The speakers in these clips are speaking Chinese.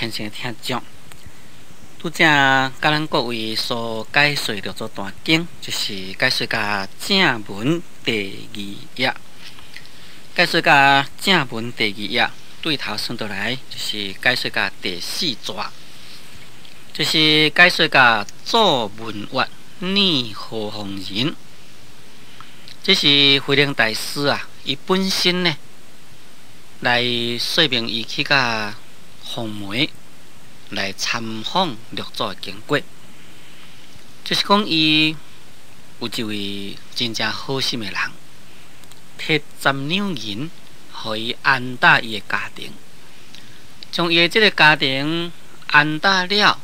虔诚的听众，拄则甲咱各位所解说着这段经，就是解说甲正文第2页。解说甲正文第2页对头顺倒来，就是解说甲第4节，就是解说甲做文乐念何方人。这是慧能大师伊本身呢来说明伊去甲红梅来参访六祖的经过，就是讲伊有一位真正好心的人，摕10两银，互伊安搭伊的家庭，将伊的这个家庭安搭了，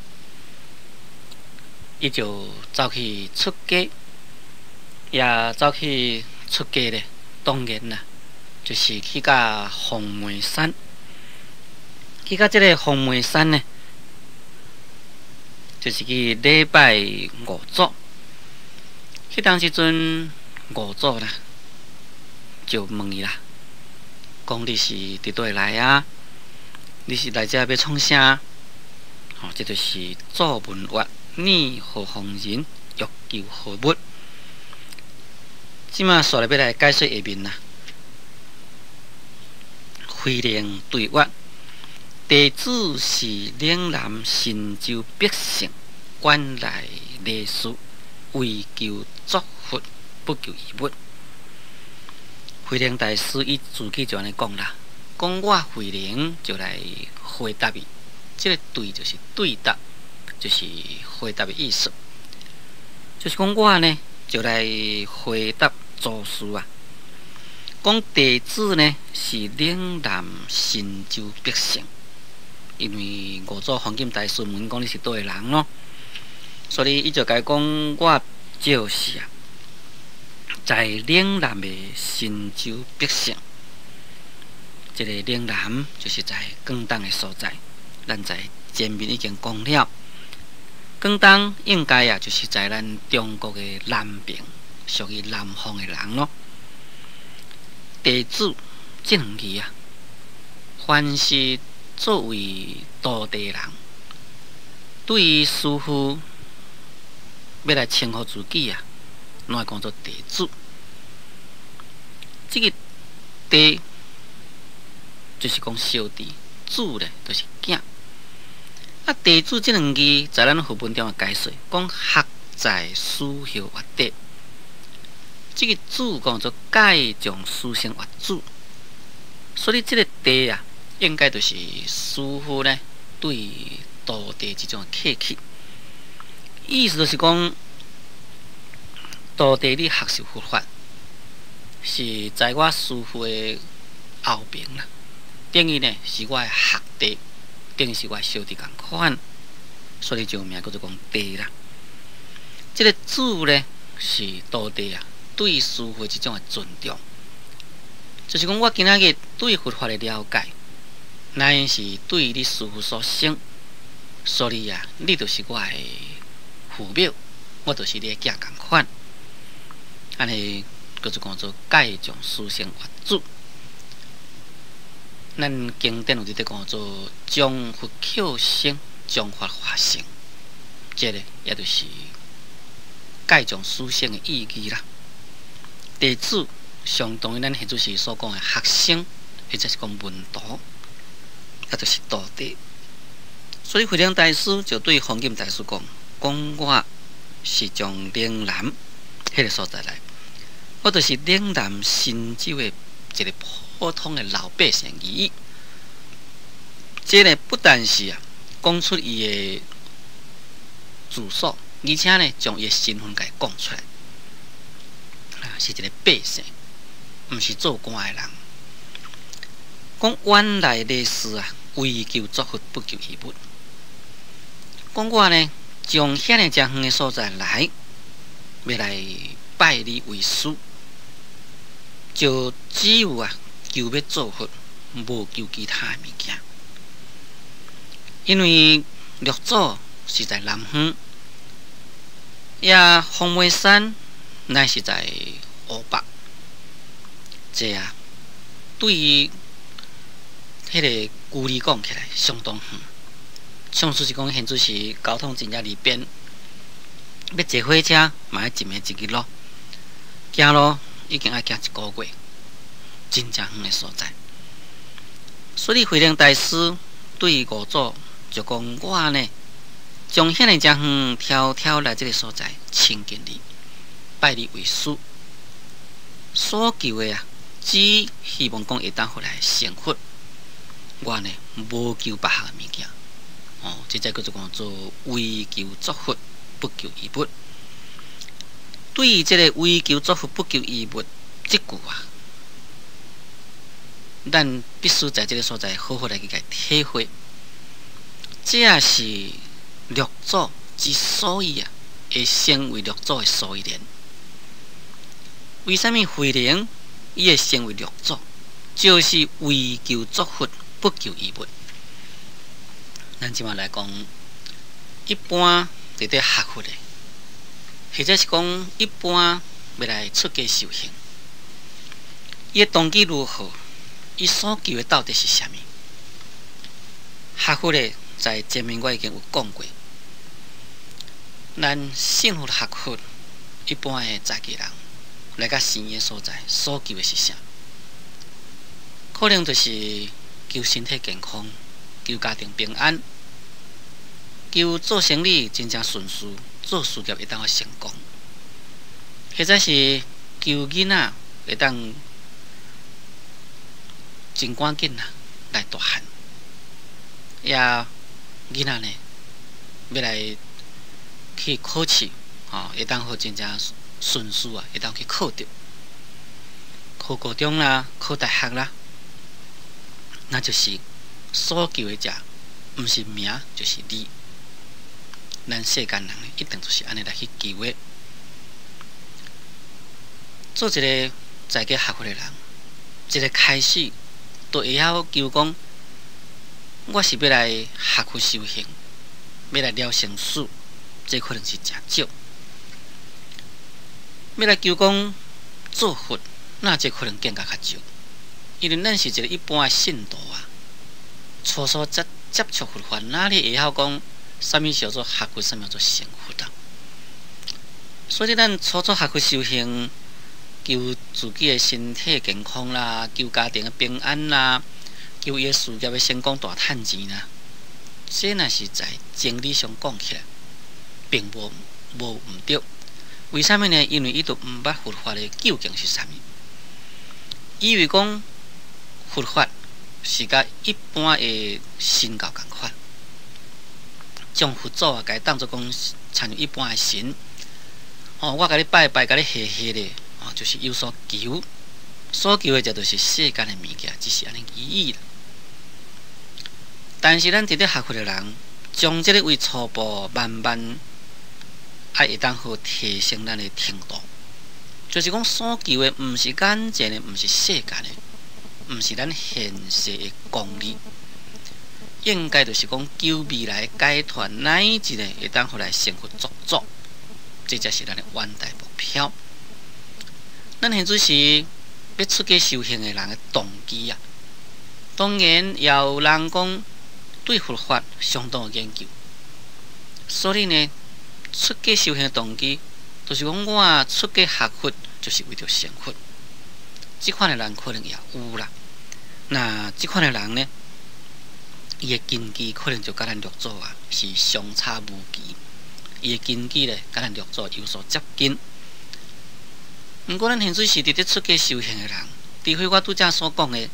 伊就走去出家，也走去出家咧。当然啦，就是去甲红梅山，去甲这个红梅山呢，就是去礼拜五祖。去当时阵，五祖啦就问伊啦，讲你是伫倒来啊？你是来这要创啥？这就是做文乐念何方人，欲求何物？即马说来要来解说下面啦。慧能对曰：弟子是岭南神州百姓，远来礼事，为求祝福，不求异物。慧能大师伊自己就安尼讲啦，讲我慧能就来回答伊，这个对就是对答，就是回答的意思。就是讲我呢就来回答祖师讲弟子呢是岭南神州百姓，因为五祖黄金大师问讲你是倒个人咯，所以伊就甲伊讲我就是在岭南的神州百姓。这个岭南就是在广东的所在，咱在前面已经讲了。广东应该就是在咱中国的南边，属于南方的人咯。弟子这两字凡是作为道地人，对于师父要来称呼自己拢会讲做弟子。这个弟就是讲小弟，子咧就是囝。弟子这两字在咱课本中的解说，讲学在师后学弟。这个子讲做介将师生学子，所以这个弟应该就是师父呢对道地这种客气，意思就是讲道地你学习佛法，是在我师父的后边啦，等于呢是我的学弟，等于是我的小弟同款，所以就名叫做讲弟啦。这个子呢是道地对师父这种的尊重，就是讲我今仔日对佛法的了解，乃是对你师父所生，所以你就是我的父母，我就是你的囝同款，安尼叫做讲做介将师生学子。咱经典有伫讲做将佛求生，将法化生，这个也就是介将师生的意义啦。弟子相当于咱现在时所讲的学生，或者是讲门徒，也就是道地。所以慧能大师就对黄金大师讲：我是从岭南迄个所在来，我就是岭南神州的一个普通的老百姓而已。这呢不但是讲出伊的住所，而且呢将伊的身份给讲出来。是一个百姓，毋是做官的人。讲远来礼事为求祝福，不求异物。讲我呢，从遐个遮远的所在来，要来拜你为师，就只有求要祝福，无求其他的物件。因为六祖是在南方，也红梅山乃是在湖北，这对于迄个距离讲起来相当远，上次是讲现在是交通真正利便，要坐火车嘛要一暝一日路，行路已经要行1个月，真正远的所在。所以慧能大师对五祖就讲：我呢，从遐尼真远迢迢来这个所在，亲近你，拜你为师，所求的只希望讲会当回来成佛。我呢，无求别项物件。这叫做为求作佛，不求异物。对于这个为求作佛，不求异物这句咱必须在这个所在好好来去体会。这也是六祖之所以会成为六祖的所以然。为什么慧能伊会成为六祖？就是为求作佛，不求异物。咱即马来讲，一般伫咧学佛的，或者是讲一般要来出家修行，伊的动机如何？伊所求的到底是啥物？学佛的在前面我已经有讲过，咱信佛学佛，一般的在家人来到神的所在，所求的是啥？可能就是求身体健康。求家庭平安，求做生意真正顺遂，做事业会当成功，或者是求囡仔会当真赶紧来大汉，也囡仔呢要来去考试，会当好真正顺遂会当去考着，考高中啦，考大学啦，那就是。所求的者，毋是名就是利。咱世间人一定就是安尼来去求的。做一个在家学佛的人，一个开始都会晓求讲，我是要来学佛修行，要来了生死，这可能是真少。要来求讲做佛，那这可能更加较少，因为咱是一个一般的信徒初初接触佛法，哪里会晓讲什么叫做学佛，什么叫做成佛啊？所以咱初学佛修行，求自己的身体健康啦，求家庭的平安啦，求伊的事业的成功大趁钱啦，这若是在真理上讲起来，并无毋对。为什么呢？因为伊都毋捌佛法的究竟是啥物，以为讲佛法。是甲一般的神教共款，将佛祖甲伊当作讲参像一般的神。我甲你拜拜，甲你谢谢咧，就是有所求，所求的就是世间的物件，只是安尼意义啦。但是咱伫咧学佛的人，将这个为初步，慢慢会当好提升咱的程度，就是讲所求的毋是眼前的，毋是世间的。毋是咱现世的功利，应该就是讲求未来解脱，乃至呢会当互来成佛作主，这才是咱的远大目标。咱现在是要出家修行的人的动机当然也有人讲对佛法相当的研究，所以呢，出家修行的动机，就是讲我出家学佛就是为着成佛。这款的人可能也有啦。那这款的人呢，伊的根基可能就甲咱六祖是相差无几，伊的根基咧甲咱六祖有所接近。毋过咱现在是伫咧出家修行的人，除非我拄则所讲的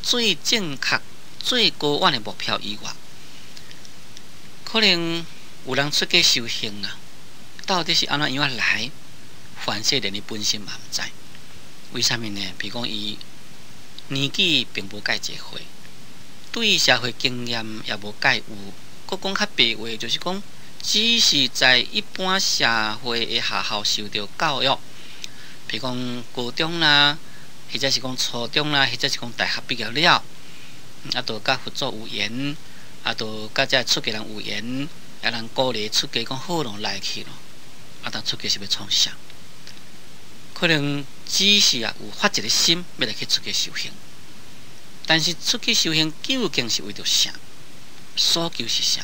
最正确、最高远的目标以外，可能有人出家修行到底是安怎样来？凡世人的本身嘛毋知。为什么呢？比如讲伊年纪并无介济岁，对社会经验也无介有。佫讲较白话，就是讲，只是在一般社会的学校受到教育，比如讲高中啦，或者是讲初中啦，或者是讲大学毕业了，都甲佛祖有缘，都甲这出家人有缘，也人鼓励出家讲好咯，来去咯，当出家是要创啥？可能只是有发一个心要来去出家修行，但是出家修行究竟是为着啥？所求是啥？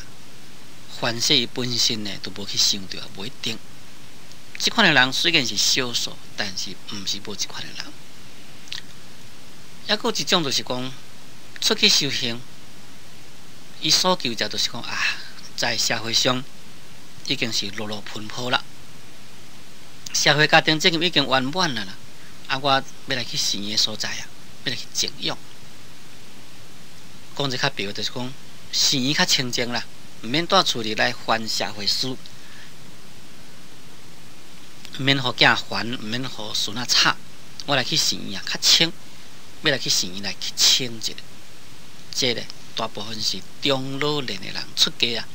凡是伊本身呢都无去想到，无一定。即款的人虽然是少数，但是毋是无即款的人。抑佫一种就是讲，出去修行，伊所求者就是讲啊，在社会上已经是落落奔波啦，社会家庭责任已经圆满啦，我要来去神的所在啊，要来去静养。讲一较白就是讲，神伊较清净啦，毋免带厝里来烦社会事，毋免互囝烦，毋免互孙仔吵。我来去神啊，较清，要来去神来去清一下。这咧大部分是中老年的人出家啊，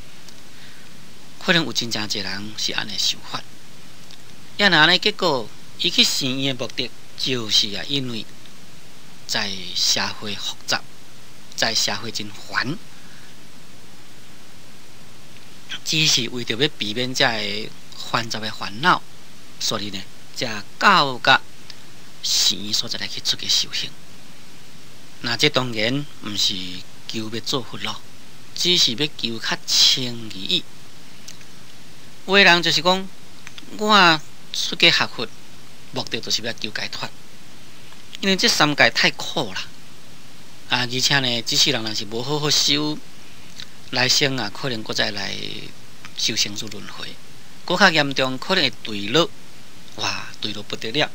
可能有真正侪人是安尼想法。若呢，结果伊去神的目的就是啊，因为在社会复杂。在社会真烦，只是为着要避免这个繁杂的烦恼，所以呢，才到甲神所在来去出家修行。那这当然毋是求要做佛咯，只是要求较清而已。有的人就是讲，我出家学佛，目的就是要求解脱，因为这三界太苦啦。而且呢，即世人若是无好好修，来生啊，可能搁再来受生死轮回，搁较严重，可能会堕落，哇，堕落不得了，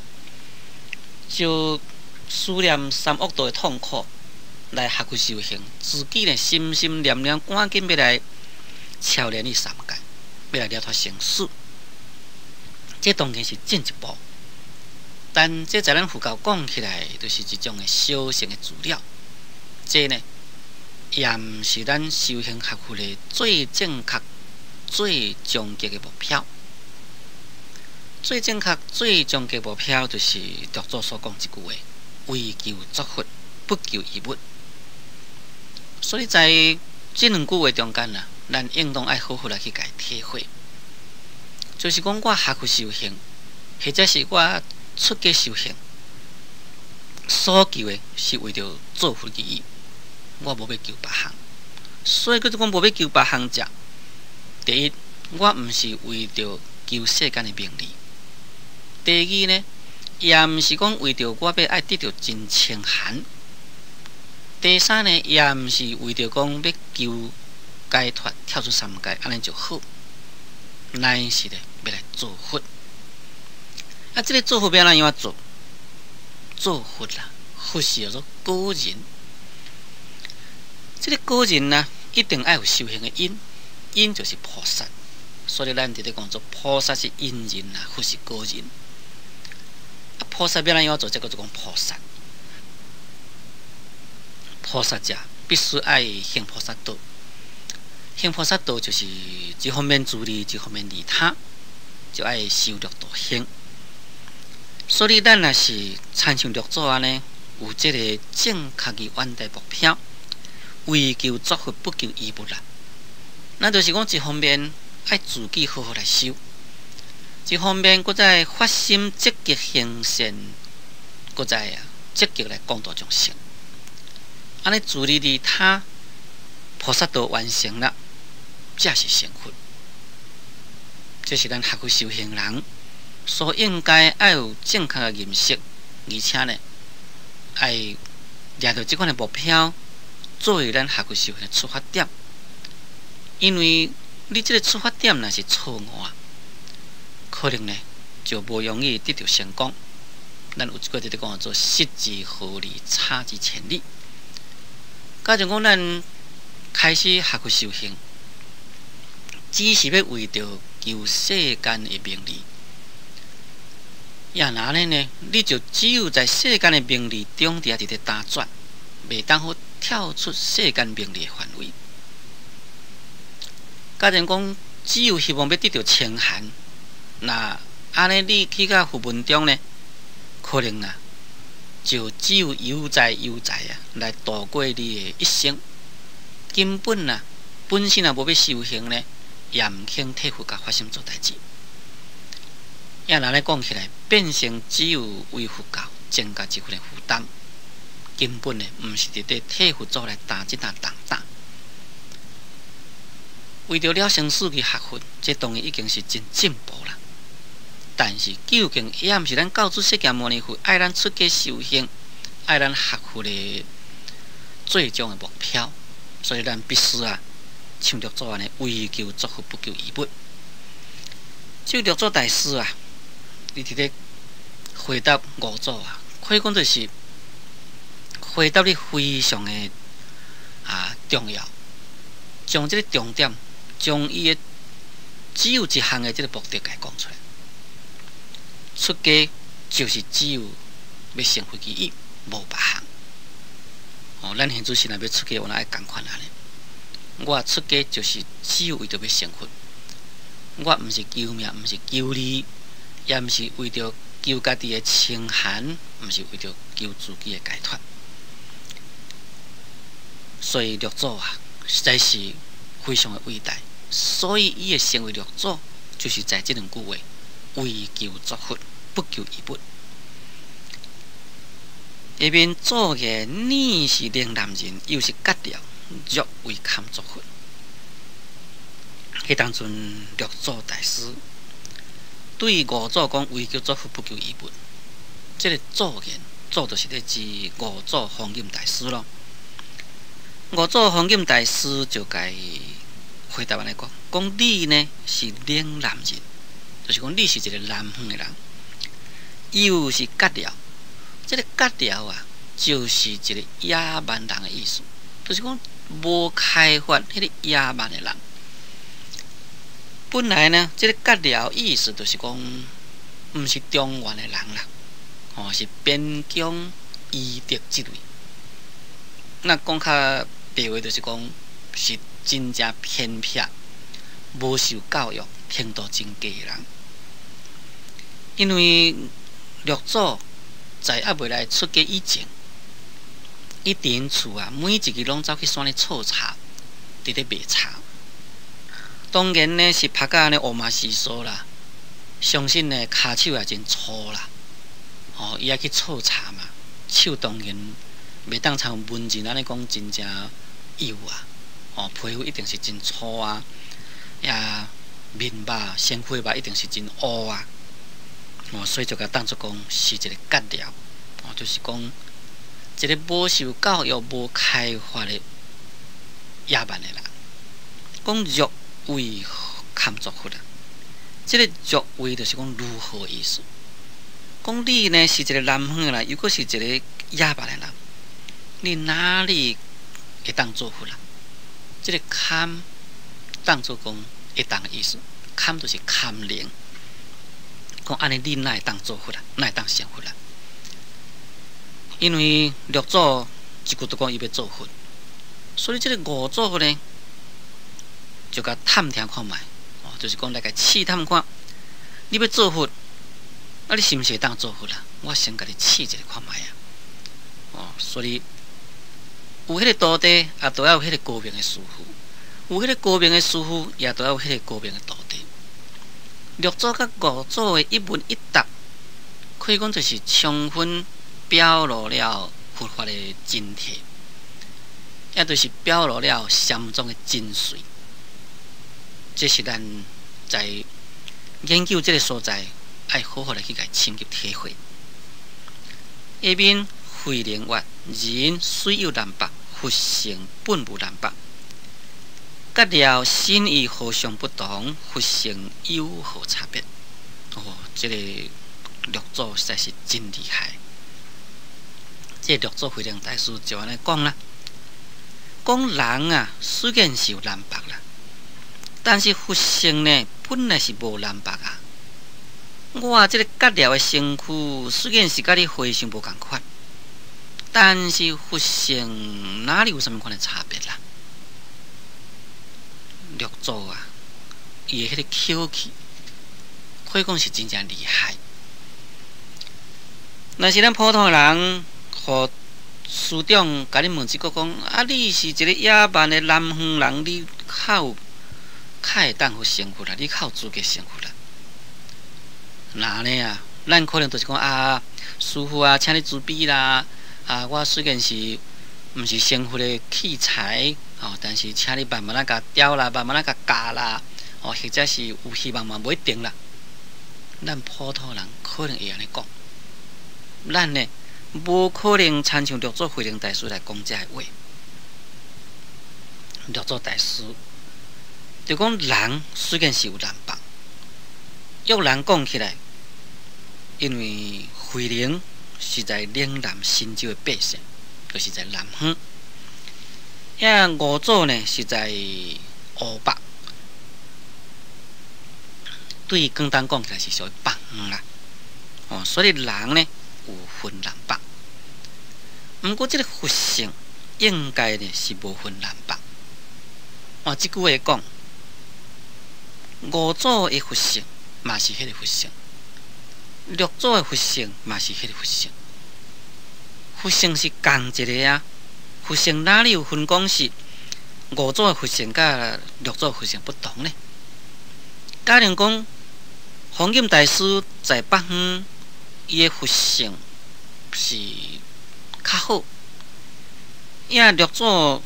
就思念三恶道的痛苦来学佛修行，自己呢心心念念，赶紧要来超越这三界，要来了脱生死，这当然是进一步，但这在咱佛教讲起来，就是一种的小乘的资料。这呢，也毋是咱修行学佛的最正确、最终极的目标。最正确、最终极目标，就是佛祖所讲一句话：为求作佛，不求一物。所以在这两句话中间啊，咱应当爱好好来去解体会。就是讲，我学佛修行，或者是我出家修行，所求的是为着做佛而已。我无要求别项，所以佢就讲无要求别项者。第一，我毋是为着求世间的名利；第二呢，也毋是讲为着我要爱得到真清闲；第三呢，也毋是为着讲要求解脱跳出三界，安尼就好。乃是咧要来做佛。啊，这个做佛要安怎样做？做佛啦，佛是叫做果人。这个果人呢，一定要有修行的因，因就是菩萨，所以咱伫咧讲做菩萨是因人啊，佛是果人。啊，菩萨要怎样做？这个就讲菩萨。菩萨者必须爱行菩萨道，行菩萨道就是一方面自利，一方面利他，就爱修六道行。所以咱若是参像六祖安尼，有这个正确的远大目标。为求作佛，不求依物啦。那就是讲，一方面爱自己好好来修，一方面搁再发心积极行善，搁再积极来广度众生。安尼自利利他，菩萨道完成了，这是成佛。这是咱学佛修行人所应该要有正确的认识，而且呢，爱抓到这款的目标。作为咱学佛修行的出发点，因为你这个出发点若是错误啊，可能呢就无容易得到成功。咱有一句在讲做失之毫厘，差之千里。假如讲咱开始学佛修行，只是要为着求世间的名利，也哪呢？你就只有在世间的名利中伫咧打转，袂当好跳出世间名利的范围。假如讲只有希望要得到清闲，那安尼你去到佛门中呢，可能啊就只有悠哉来度过你的一生。根本啊本身啊无要修行呢，也毋肯替佛家发心做代志。也拿来讲起来，变成只有为佛教增加一份的负担。根本呢，毋是伫咧替佛祖来担这担重担。为着了生死去学佛，这当然已经是真进步啦。但是究竟也毋是咱教主释迦牟尼佛爱咱出家修行、爱咱学佛的最终的目标。所以咱必须像六祖安尼，为求祝福，不求仪物。这六祖大师伊伫咧回答五祖可以讲就是回答你非常的重要，将这个重点，将伊的只有一项的这个目的给讲出来。出家就是只有要成佛其意，无别项。咱现主是若要出家，我爱共款安尼。我出家就是只有为着要成佛，我毋是求名，毋是求利，也毋是为着求家己的清寒，毋是为着求自己的解脱。所以六祖实在是非常的伟大。所以伊会成为六祖，就是在这两句话：为求祝福，不求仪物。下面祖言：你是岭南人，又是割了，若为堪祝福。迄当阵六祖大师对五祖讲：为求祝福，不求仪物。这个祖言，祖就是咧指五祖弘忍大师咯。五祖弘忍大师就该回答安尼讲你呢是岭南人，就是讲你是一个南方的人，又是割了。这个割了就是一个野蛮人的意思，就是讲无开发迄个野蛮的人。本来呢，这个割了意思就是讲，毋是中原的人啦，是边疆异族之类。那讲较白话就是讲，是真正偏僻、无受教育、程度真低的人。因为六祖在未来出家以前，伊伫厝每一日拢走去山里採茶，伫咧卖茶。当然呢是拍甲安尼乌麻稀疏啦，相信呢骹手也真粗啦。伊也去採茶嘛，手当然袂当像文人安尼讲真正幼皮肤一定是真粗也面肉、鲜血肉一定是真乌所以就甲当作讲是一个割了，就是讲一个无受教育、无开发的野蛮的人。讲若为堪祝福这个若为就是讲如何的意思。讲你呢是一个南方的人，如果是一个野蛮的人，你哪里会当做福这个堪当作讲会当的意思，堪就是堪灵。讲安尼，你哪会当做福哪会当成佛因为六祖一句都讲伊要做佛，所以这个五祖呢，就甲探听看卖，就是讲来甲试探看，你要做佛，你是毋是会当做佛我先甲你试一下看卖所以有迄个徒弟，也都要有迄个高明的师傅；有迄个高明的师傅，也都要有迄个高明的徒弟。六祖甲五祖的一问一答，可以讲就是充分表露了佛法的真谛，也就是表露了禅宗的精髓。这是咱在研究这个所在，爱好好来去甲深入体会。下面慧能曰：人虽有南北，佛性本无南北。割了心意何相不同？佛性有何差别？这个六祖实在是真厉害。这六祖慧能大师就安尼讲啦，讲人虽然是有南北啦，但是佛性呢本来是无南北我这个割了的身躯虽然是甲你非常无共款，但是佛性哪里有什么款的差别啦？六祖伊的迄个口气，可以讲是真正厉害。若是咱普通的人，互师长甲你问一个讲你是一个野蛮的南方人，你较会当互成佛你较有资格成佛那呢咱可能就是讲师傅请你慈悲啦我虽然是毋是成佛的器材，但是请你慢慢啊甲雕啦，慢慢啊甲教啦，或者是有希望嘛，不一定啦。咱普通人可能会安尼讲，咱呢无可能参像六祖慧能大师来讲这话。六祖大师就讲人虽然是有难放，约人讲起来，因为慧能是在岭南新州的百姓，就是在南方。五祖呢是在湖北，对于广东讲起来是属于北方啦。所以人呢有分南北，不过这个佛性应该呢是无分南北。这句话讲，五祖的佛性嘛是迄个佛性，六祖的佛性嘛是迄个佛性。佛性是同一个啊，佛性哪里有分讲是五祖的佛性甲六祖的佛性不同呢？假如讲弘忍大师在北方，伊的佛性是较好，六祖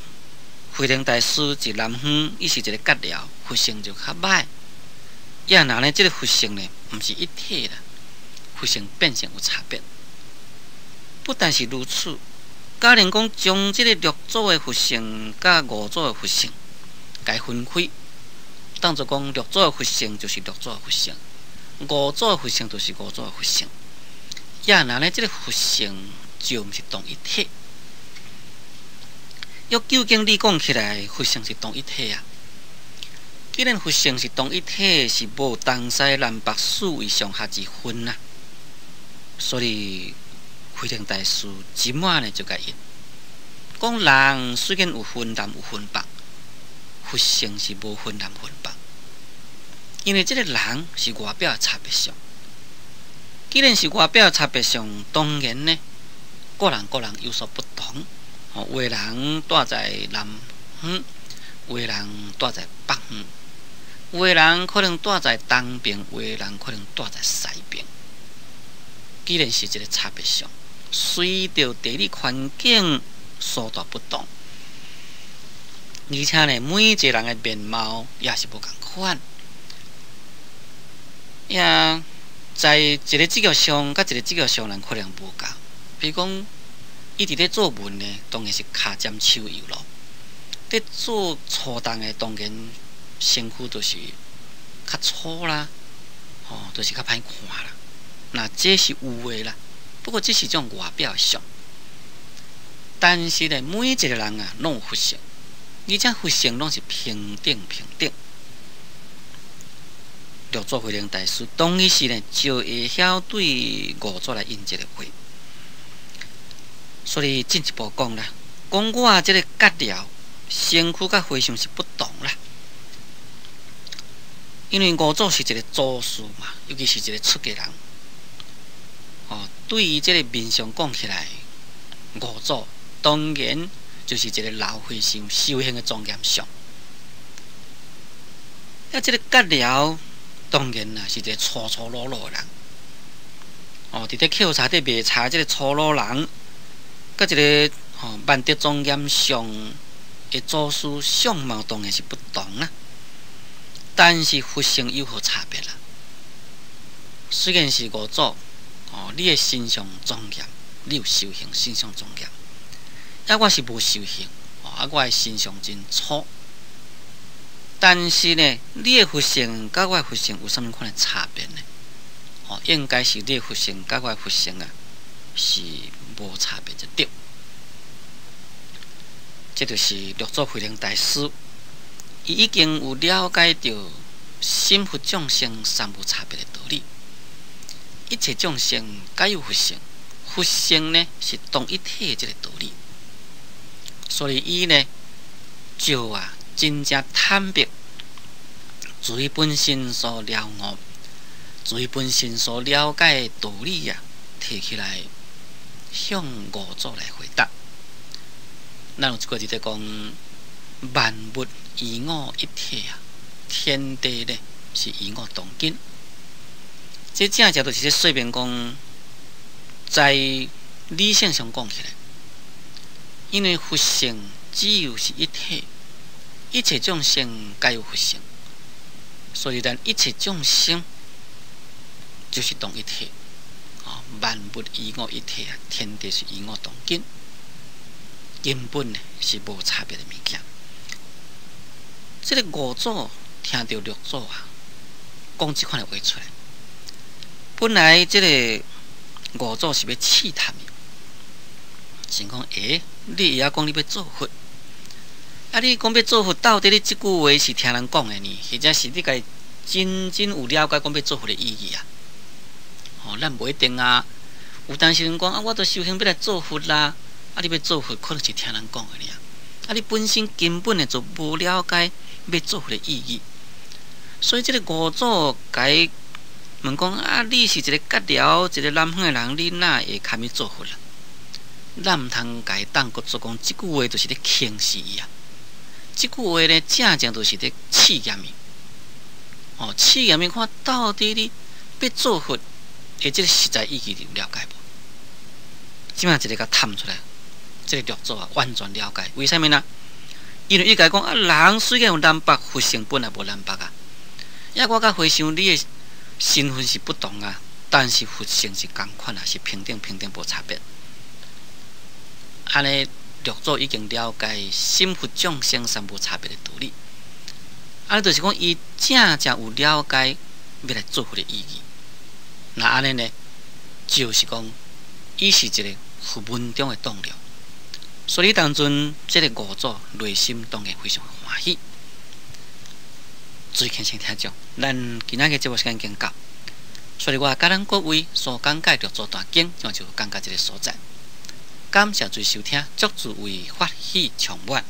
慧能大师在南方，伊是一个觉僚，佛性就较歹。若呢，这个佛性呢，毋是一体啦，佛性变成有差别。不但是如此，假如讲将这个六祖的佛性甲五祖的佛性该分开，当作讲六祖的佛性就是六祖的佛性，五祖的佛性就是五祖的佛性。若呢，这个佛性就毋是同一体。究竟你讲起来，佛性是同一体啊？既然佛性是同一体，是无东西南北四维上下之分啊。所以慧能大师即满呢就甲因讲，人虽然有分南有分北，佛性是无分南分北，因为这个人是外表的差别相。既然是外表的差别相，当然呢，个人有所不同。有的人住在南方，有的人住在北方，有的人可能住在东边，有的人可能住在西边。既然是一个差别上，随着地理环境所到不同，而且呢，每一个人的面貌也是不同款。在一个职业上，甲一个职业上人可能无共。比如讲，伊伫咧做文呢，当然是骹尖手油咯；伫做粗重的，当然身躯就是较粗啦，就是较歹看啦。那这是有诶啦，不过这是种外表上。但是呢，每一个人啊，拢有佛性，而且佛性拢是平等。六祖慧能大师当伊时呢，就会晓对五祖来应这个话。所以进一步讲啦，讲我这个觉僚身躯甲和尚是不同啦。因为五祖是一个祖师嘛，尤其是一个出家人。对于这个面上讲起来，五祖当然就是一个老和尚修行的庄严相。这个觉僚当然啦是一个粗鲁鲁的人。伫咧抾茶、伫卖茶，这个粗鲁人。甲一个万德庄严上的祖师相貌当然是不同啊，但是佛性有何差别啦？虽然是五祖，你的身上庄严，你有修行，身上庄严；我是无修行，我的身上真粗。但是呢，你的佛性甲我的佛性有啥物款的差别呢？应该是你的佛性甲我的佛性啊，是无差别就对。这就是六祖慧能大师，伊已经有了解到心佛众生三无差别的道理。一切众生皆有佛性，佛性呢是同一体的这个道理。所以伊呢就真正坦白，自伊本身所了悟，自伊本身所了解的道理提起来向五祖来回答。咱有一句在讲，万物以我一体天地呢是以我同根。这正就是在说明讲，在理性上讲起来，因为佛性只有是一体，一切众生皆有佛性，所以咱一切众生就是同一体。万物以我一体啊，天地是以我同根，根本呢是无差别的物件。这个五祖听到六祖啊讲这款的话出来，本来这个五祖是要试探伊，想讲你也讲你要做佛，你讲要做佛，到底你这句话是听人讲的呢，或者是你家真正有了解讲要做佛的意义啊？咱不一定啊。有当时人讲我都修行要来做佛啦，你要做佛可能是听人讲的尔，你本身根本的就无了解要做佛的意义。所以这个五祖该问讲你是一个觉寮一个南方的人，你哪会堪去做佛啦？咱唔通该当国做讲，这句话就是咧轻视伊啊！这句话咧，正正就是咧试验伊。试验伊看到底你要做佛。这个实在意义你了解无？即摆一个甲探出来，这个六祖啊完全了解。为什么呢？因为伊甲讲人虽然有南北，佛性本来无南北啊。我甲回想你的身份是不同啊，但是佛性是同款啊，是平等无差别。安尼六祖已经了解心佛众生三无差别的道理。安尼就是讲，伊正有了解要来做佛的意义。那安尼呢，就是讲，伊是一个佛门中的栋梁，所以当阵这个五祖内心当然非常欢喜。最恳请听众，咱今仔日节目时间已经到，所以我甲咱各位所讲解六祖大经，就讲到这个所在。感谢最收听，祝诸位法喜充满。